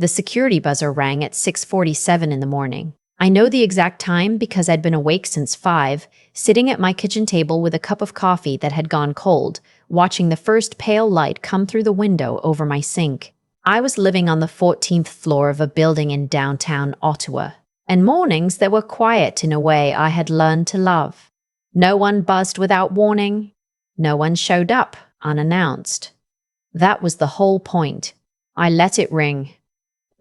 The security buzzer rang at 6:47 in the morning. I know the exact time because I'd been awake since 5, sitting at my kitchen table with a cup of coffee that had gone cold, watching the first pale light come through the window over my sink. I was living on the 14th floor of a building in downtown Ottawa, and mornings that were quiet in a way I had learned to love. No one buzzed without warning. No one showed up unannounced. That was the whole point. I let it ring.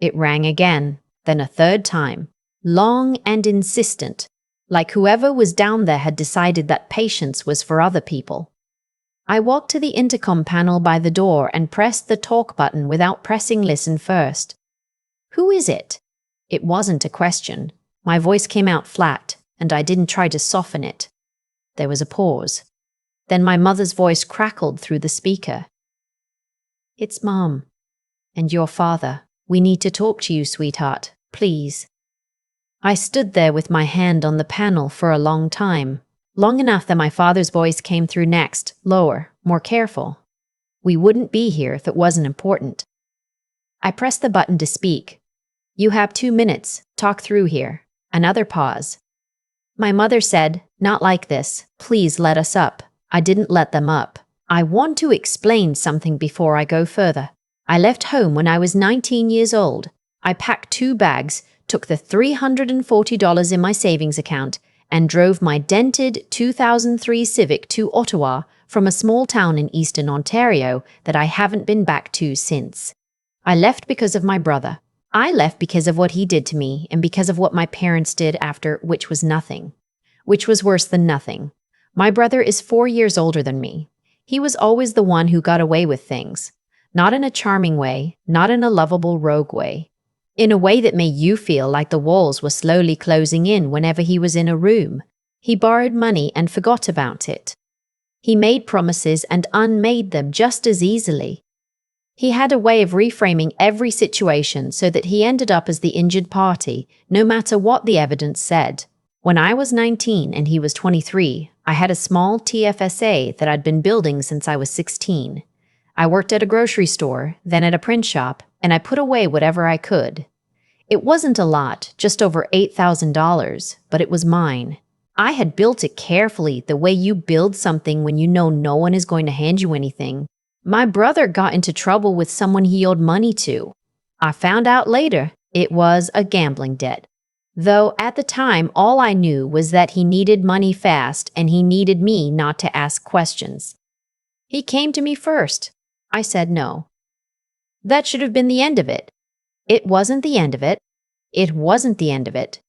It rang again, then a third time, long and insistent, like whoever was down there had decided that patience was for other people. I walked to the intercom panel by the door and pressed the talk button without pressing listen first. "Who is it?" It wasn't a question. My voice came out flat, and I didn't try to soften it. There was a pause. Then my mother's voice crackled through the speaker. "It's Mom. And your father. We need to talk to you, sweetheart. Please." I stood there with my hand on the panel for a long time. Long enough that my father's voice came through next, lower, more careful. "We wouldn't be here if it wasn't important." I pressed the button to speak. "You have 2 minutes. Talk through here." Another pause. My mother said, "Not like this. Please let us up." I didn't let them up. "I want to explain something before I go further. I left home when I was 19 years old. I packed 2 bags, took the $340 in my savings account, and drove my dented 2003 Civic to Ottawa from a small town in eastern Ontario that I haven't been back to since. I left because of my brother. I left because of what he did to me and because of what my parents did after, which was nothing. Which was worse than nothing. My brother is 4 years older than me. He was always the one who got away with things. Not in a charming way, not in a lovable rogue way. In a way that made you feel like the walls were slowly closing in whenever he was in a room. He borrowed money and forgot about it. He made promises and unmade them just as easily. He had a way of reframing every situation so that he ended up as the injured party, no matter what the evidence said. When I was 19 and he was 23, I had a small TFSA that I'd been building since I was 16. I worked at a grocery store, then at a print shop, and I put away whatever I could. It wasn't a lot, just over $8,000, but it was mine. I had built it carefully, the way you build something when you know no one is going to hand you anything. My brother got into trouble with someone he owed money to. I found out later it was a gambling debt. Though at the time, all I knew was that he needed money fast and he needed me not to ask questions. He came to me first. I said no. That should have been the end of it. It wasn't the end of it. It wasn't the end of it.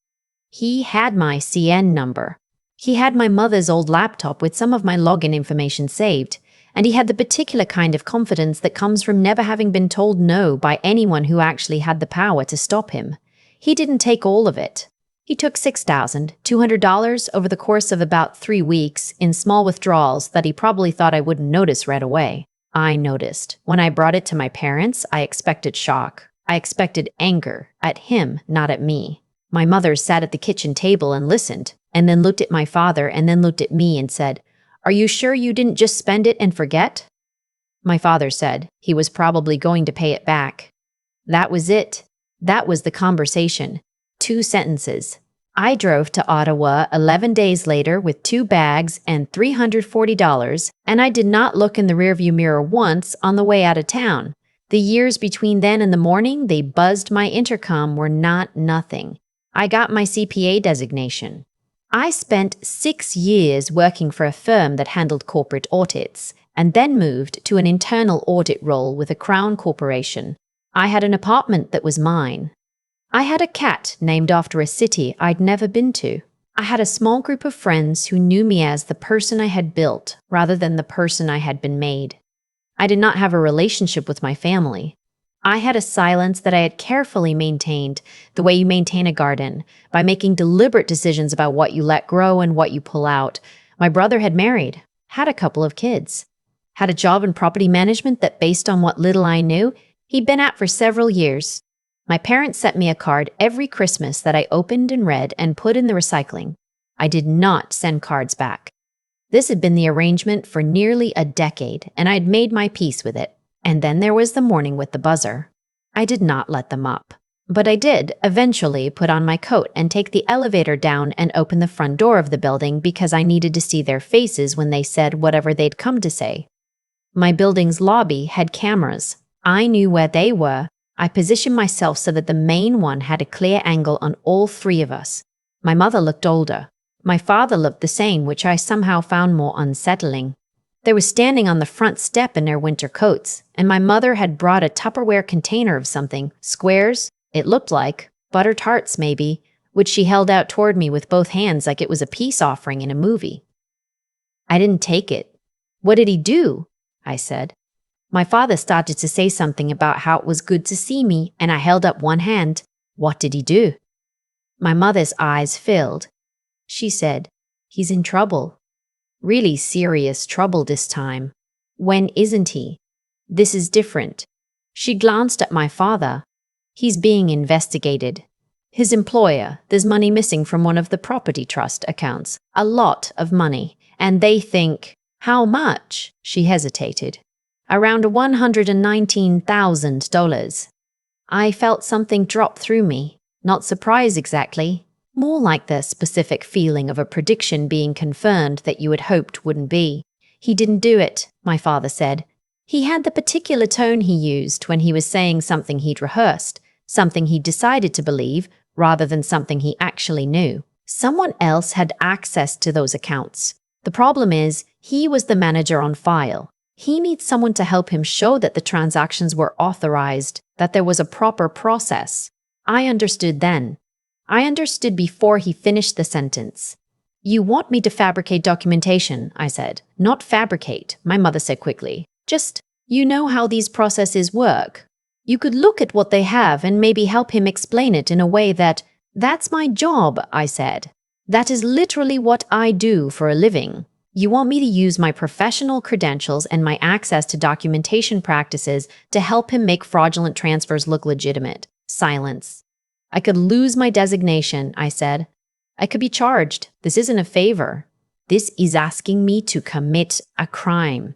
He had my CN number. He had my mother's old laptop with some of my login information saved, and he had the particular kind of confidence that comes from never having been told no by anyone who actually had the power to stop him. He didn't take all of it. He took $6,200 over the course of about 3 weeks in small withdrawals that he probably thought I wouldn't notice right away. I noticed. When I brought it to my parents, I expected shock. I expected anger at him, not at me. My mother sat at the kitchen table and listened, and then looked at my father and then looked at me and said, "Are you sure you didn't just spend it and forget?" My father said he was probably going to pay it back. That was it. That was the conversation. 2 sentences. I drove to Ottawa 11 days later with 2 bags and $340, and I did not look in the rearview mirror once on the way out of town. The years between then and the morning they buzzed my intercom were not nothing. I got my CPA designation. I spent 6 years working for a firm that handled corporate audits, and then moved to an internal audit role with a Crown corporation. I had an apartment that was mine. I had a cat named after a city I'd never been to. I had a small group of friends who knew me as the person I had built rather than the person I had been made. I did not have a relationship with my family. I had a silence that I had carefully maintained, the way you maintain a garden, by making deliberate decisions about what you let grow and what you pull out. My brother had married, had a couple of kids, had a job in property management that, based on what little I knew, he'd been at for several years. My parents sent me a card every Christmas that I opened and read and put in the recycling. I did not send cards back. This had been the arrangement for nearly a decade, and I had made my peace with it. And then there was the morning with the buzzer. I did not let them up. But I did eventually put on my coat and take the elevator down and open the front door of the building because I needed to see their faces when they said whatever they'd come to say. My building's lobby had cameras. I knew where they were. I positioned myself so that the main one had a clear angle on all three of us. My mother looked older. My father looked the same, which I somehow found more unsettling. They were standing on the front step in their winter coats, and my mother had brought a Tupperware container of something, squares, it looked like, butter tarts maybe, which she held out toward me with both hands like it was a peace offering in a movie. I didn't take it. What did he do? I said. My father started to say something about how it was good to see me, and I held up one hand. What did he do? My mother's eyes filled. She said, "He's in trouble. Really serious trouble this time. When isn't he? This is different." She glanced at my father. "He's being investigated. His employer, there's money missing from one of the property trust accounts. A lot of money. And they think, how much?" She hesitated. "Around $119,000. I felt something drop through me. Not surprise exactly. More like the specific feeling of a prediction being confirmed that you had hoped wouldn't be. "He didn't do it," my father said. He had the particular tone he used when he was saying something he'd rehearsed, something he'd decided to believe, rather than something he actually knew. Someone else had access to those accounts. The problem is, he was the manager on file. He needs someone to help him show that the transactions were authorized, that there was a proper process. I understood then. I understood before he finished the sentence. "You want me to fabricate documentation," I said. "Not fabricate," my mother said quickly. "Just, you know how these processes work. You could look at what they have and maybe help him explain it in a way that's my job," I said. "That is literally what I do for a living. You want me to use my professional credentials and my access to documentation practices to help him make fraudulent transfers look legitimate." Silence. "I could lose my designation," I said. "I could be charged. This isn't a favor. This is asking me to commit a crime."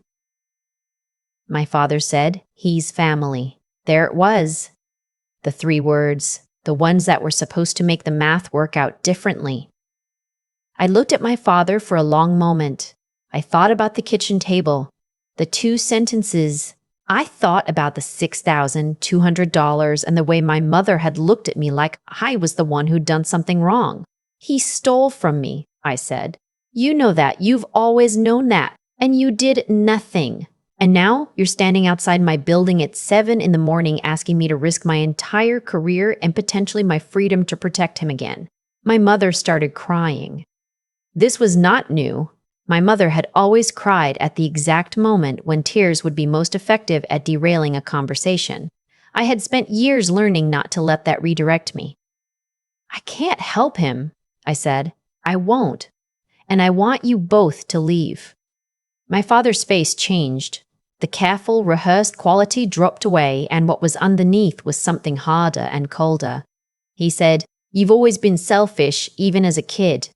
My father said, "He's family." There it was. The three words, the ones that were supposed to make the math work out differently. I looked at my father for a long moment. I thought about the kitchen table, the two sentences. I thought about the $6,200 and the way my mother had looked at me like I was the one who'd done something wrong. "He stole from me," I said. "You know that. You've always known that. And you did nothing. And now you're standing outside my building at 7 in the morning asking me to risk my entire career and potentially my freedom to protect him again." My mother started crying. This was not new. My mother had always cried at the exact moment when tears would be most effective at derailing a conversation. I had spent years learning not to let that redirect me. "I can't help him," I said. "I won't. And I want you both to leave." My father's face changed. The careful, rehearsed quality dropped away, and what was underneath was something harder and colder. He said, "You've always been selfish, even as a kid."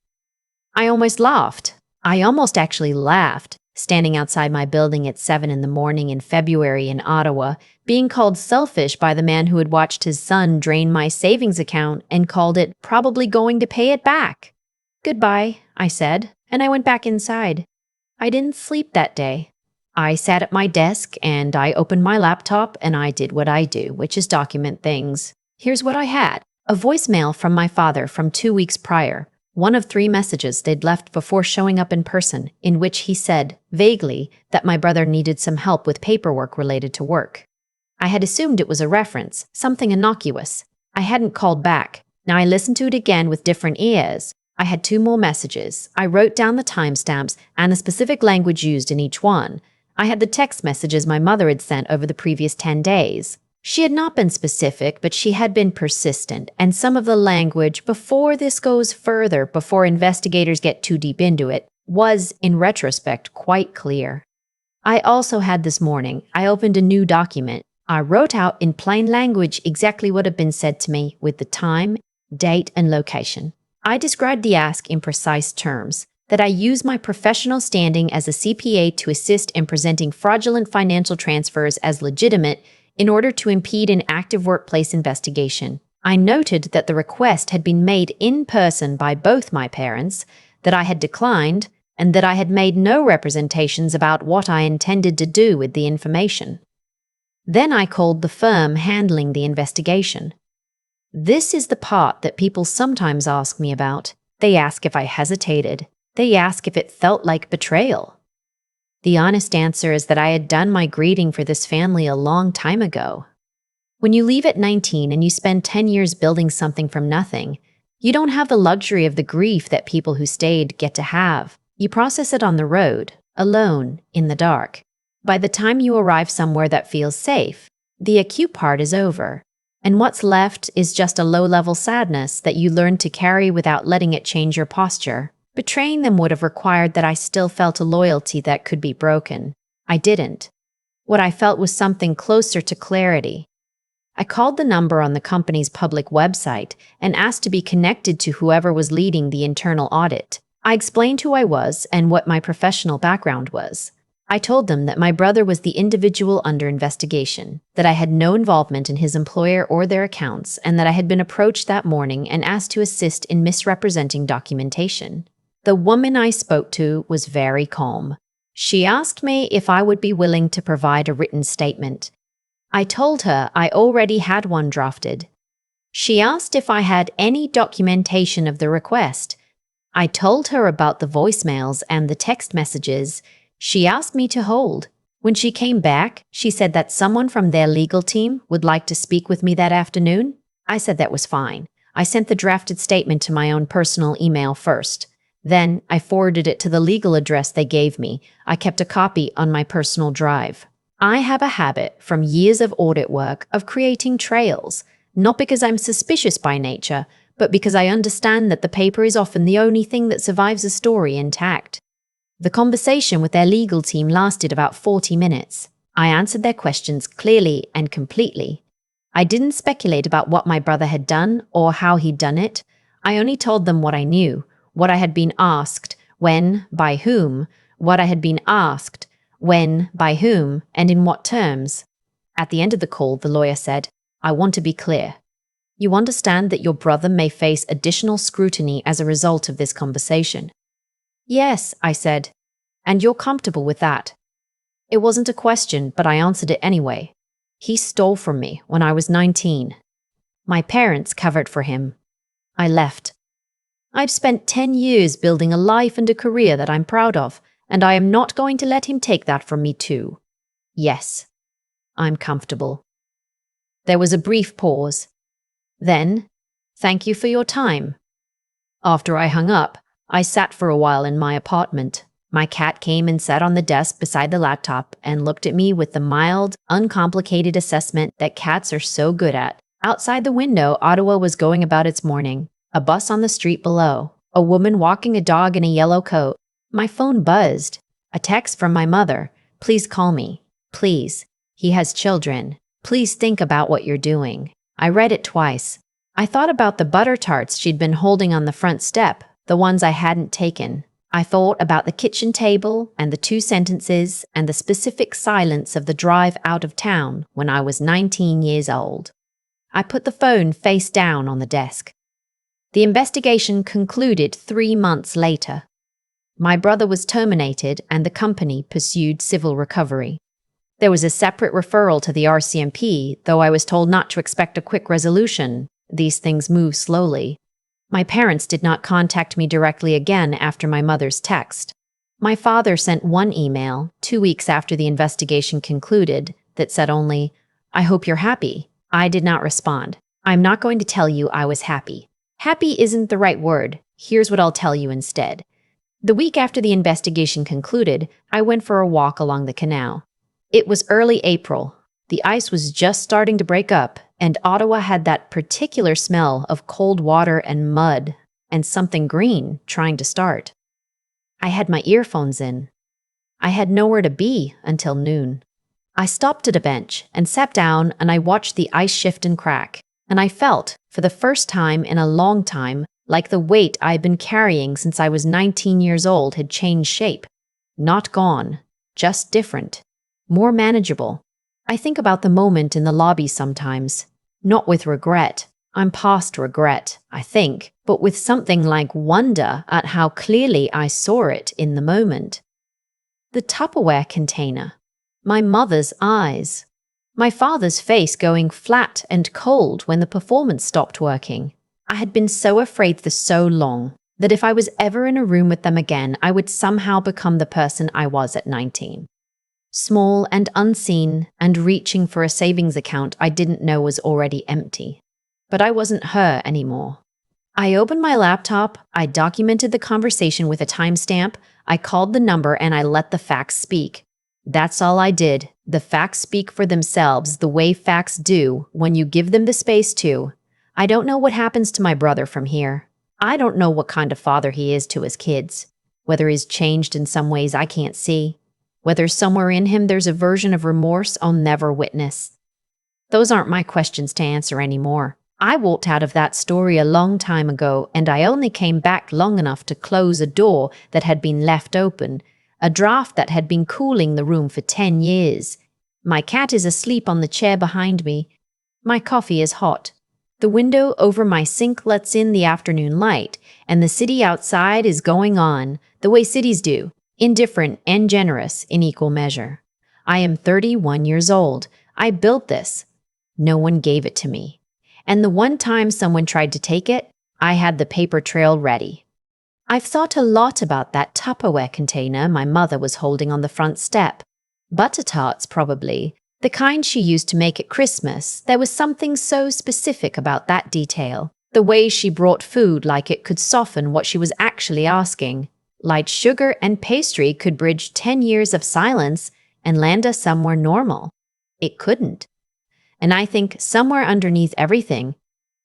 I almost laughed. I almost actually laughed, standing outside my building at 7 in the morning in February in Ottawa, being called selfish by the man who had watched his son drain my savings account and called it probably going to pay it back. "Goodbye," I said, and I went back inside. I didn't sleep that day. I sat at my desk and I opened my laptop and I did what I do, which is document things. Here's what I had. A voicemail from my father from 2 weeks prior. One of 3 messages they'd left before showing up in person, in which he said, vaguely, that my brother needed some help with paperwork related to work. I had assumed it was a reference, something innocuous. I hadn't called back. Now I listened to it again with different ears. I had 2 more messages. I wrote down the timestamps and the specific language used in each one. I had the text messages my mother had sent over the previous 10 days. She had not been specific, but she had been persistent, and some of the language, before this goes further, before investigators get too deep into it, was, in retrospect, quite clear. I also had this morning, I opened a new document. I wrote out in plain language exactly what had been said to me, with the time, date, and location. I described the ask in precise terms, that I use my professional standing as a CPA to assist in presenting fraudulent financial transfers as legitimate, in order to impede an active workplace investigation. I noted that the request had been made in person by both my parents, that I had declined, and that I had made no representations about what I intended to do with the information. Then I called the firm handling the investigation. This is the part that people sometimes ask me about. They ask if I hesitated. They ask if it felt like betrayal. The honest answer is that I had done my greeting for this family a long time ago. When you leave at 19 and you spend 10 years building something from nothing, you don't have the luxury of the grief that people who stayed get to have. You process it on the road, alone, in the dark. By the time you arrive somewhere that feels safe, the acute part is over, and what's left is just a low-level sadness that you learn to carry without letting it change your posture. Betraying them would have required that I still felt a loyalty that could be broken. I didn't. What I felt was something closer to clarity. I called the number on the company's public website and asked to be connected to whoever was leading the internal audit. I explained who I was and what my professional background was. I told them that my brother was the individual under investigation, that I had no involvement in his employer or their accounts, and that I had been approached that morning and asked to assist in misrepresenting documentation. The woman I spoke to was very calm. She asked me if I would be willing to provide a written statement. I told her I already had one drafted. She asked if I had any documentation of the request. I told her about the voicemails and the text messages. She asked me to hold. When she came back, she said that someone from their legal team would like to speak with me that afternoon. I said that was fine. I sent the drafted statement to my own personal email first. Then I forwarded it to the legal address they gave me. I kept a copy on my personal drive. I have a habit from years of audit work of creating trails, not because I'm suspicious by nature, but because I understand that the paper is often the only thing that survives a story intact. The conversation with their legal team lasted about 40 minutes. I answered their questions clearly and completely. I didn't speculate about what my brother had done or how he'd done it. I only told them what I knew, what I had been asked, when, by whom, what I had been asked, when, by whom, and in what terms. At the end of the call, the lawyer said, "I want to be clear. You understand that your brother may face additional scrutiny as a result of this conversation." "Yes," I said, "and you're comfortable with that." It wasn't a question, but I answered it anyway. He stole from me when I was 19. My parents covered for him. I left. I've spent 10 years building a life and a career that I'm proud of, and I am not going to let him take that from me too. Yes, I'm comfortable. There was a brief pause. Then, "Thank you for your time." After I hung up, I sat for a while in my apartment. My cat came and sat on the desk beside the laptop and looked at me with the mild, uncomplicated assessment that cats are so good at. Outside the window, Ottawa was going about its morning. A bus on the street below. A woman walking a dog in a yellow coat. My phone buzzed. A text from my mother. "Please call me. Please. He has children. Please think about what you're doing." I read it twice. I thought about the butter tarts she'd been holding on the front step, the ones I hadn't taken. I thought about the kitchen table and the 2 sentences and the specific silence of the drive out of town when I was 19 years old. I put the phone face down on the desk. The investigation concluded 3 months later. My brother was terminated and the company pursued civil recovery. There was a separate referral to the RCMP, though I was told not to expect a quick resolution. These things move slowly. My parents did not contact me directly again after my mother's text. My father sent one email 2 weeks after the investigation concluded that said only, "I hope you're happy." I did not respond. I'm not going to tell you I was happy. Happy isn't the right word. Here's what I'll tell you instead. The week after the investigation concluded, I went for a walk along the canal. It was early April. The ice was just starting to break up, and Ottawa had that particular smell of cold water and mud, and something green trying to start. I had my earphones in. I had nowhere to be until noon. I stopped at a bench and sat down, and I watched the ice shift and crack, and I felt, for the first time in a long time, like the weight I'd been carrying since I was 19 years old had changed shape. Not gone, just different. More manageable. I think about the moment in the lobby sometimes. Not with regret. I'm past regret, I think, but with something like wonder at how clearly I saw it in the moment. The Tupperware container. My mother's eyes. My father's face going flat and cold when the performance stopped working. I had been so afraid for so long that if I was ever in a room with them again, I would somehow become the person I was at 19. Small and unseen and reaching for a savings account I didn't know was already empty. But I wasn't her anymore. I opened my laptop, I documented the conversation with a timestamp, I called the number, and I let the facts speak. That's all I did. The facts speak for themselves the way facts do when you give them the space to. I don't know what happens to my brother from here. I don't know what kind of father he is to his kids. Whether he's changed in some ways I can't see. Whether somewhere in him there's a version of remorse I'll never witness. Those aren't my questions to answer anymore. I walked out of that story a long time ago, and I only came back long enough to close a door that had been left open, a draft that had been cooling the room for 10 years. My cat is asleep on the chair behind me. My coffee is hot. The window over my sink lets in the afternoon light, and the city outside is going on, the way cities do, indifferent and generous in equal measure. I am 31 years old. I built this. No one gave it to me. And the one time someone tried to take it, I had the paper trail ready. I've thought a lot about that Tupperware container my mother was holding on the front step. Butter tarts, probably. The kind she used to make at Christmas. There was something so specific about that detail. The way she brought food like it could soften what she was actually asking. Like sugar and pastry could bridge 10 years of silence and land us somewhere normal. It couldn't. And I think somewhere underneath everything,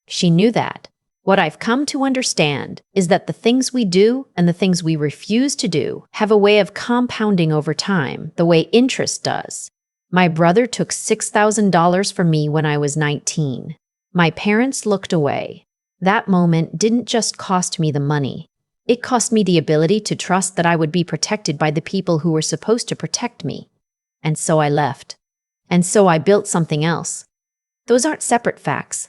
she knew that. What I've come to understand is that the things we do and the things we refuse to do have a way of compounding over time, the way interest does. My brother took $6,000 from me when I was 19. My parents looked away. That moment didn't just cost me the money. It cost me the ability to trust that I would be protected by the people who were supposed to protect me. And so I left. And so I built something else. Those aren't separate facts.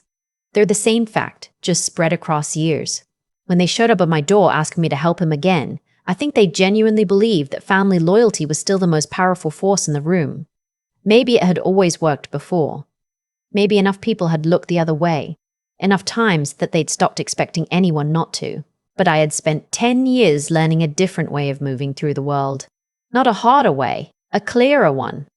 They're the same fact, just spread across years. When they showed up at my door asking me to help him again, I think they genuinely believed that family loyalty was still the most powerful force in the room. Maybe it had always worked before. Maybe enough people had looked the other way, enough times that they'd stopped expecting anyone not to. But I had spent 10 years learning a different way of moving through the world. Not a harder way, a clearer one.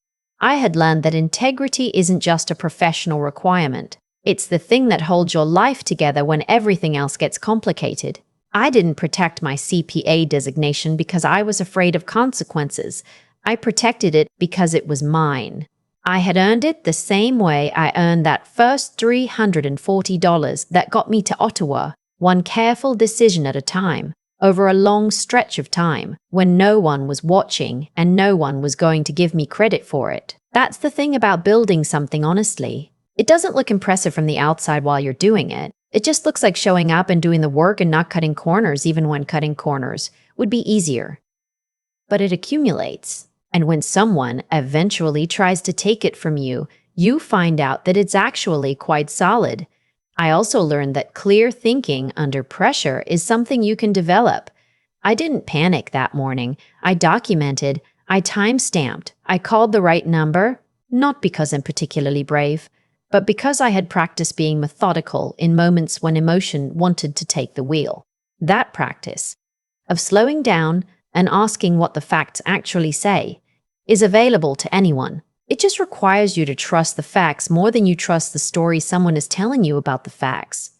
I had learned that integrity isn't just a professional requirement. It's the thing that holds your life together when everything else gets complicated. I didn't protect my CPA designation because I was afraid of consequences. I protected it because it was mine. I had earned it the same way I earned that first $340 that got me to Ottawa, one careful decision at a time, over a long stretch of time, when no one was watching and no one was going to give me credit for it. That's the thing about building something honestly. It doesn't look impressive from the outside while you're doing it. It just looks like showing up and doing the work and not cutting corners, even when cutting corners would be easier. But it accumulates. And when someone eventually tries to take it from you, you find out that it's actually quite solid. I also learned that clear thinking under pressure is something you can develop. I didn't panic that morning. I documented, I time-stamped, I called the right number, not because I'm particularly brave, but because I had practiced being methodical in moments when emotion wanted to take the wheel. That practice, of slowing down and asking what the facts actually say, is available to anyone. It just requires you to trust the facts more than you trust the story someone is telling you about the facts.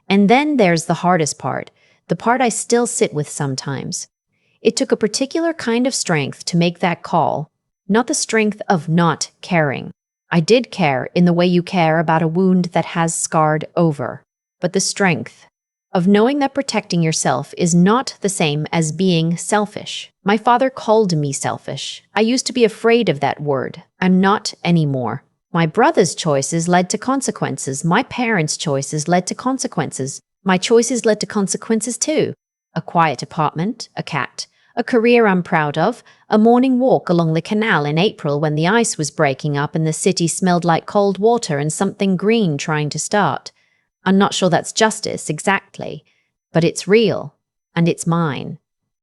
And then there's the hardest part, the part I still sit with sometimes. It took a particular kind of strength to make that call, not the strength of not caring. I did care in the way you care about a wound that has scarred over, but the strength of knowing that protecting yourself is not the same as being selfish. My father called me selfish. I used to be afraid of that word. I'm not anymore. My brother's choices led to consequences. My parents' choices led to consequences. My choices led to consequences too. A quiet apartment, a cat, A career I'm proud of, a morning walk along the canal in April when the ice was breaking up and the city smelled like cold water and something green trying to start. I'm not sure that's justice exactly, but it's real, and it's mine.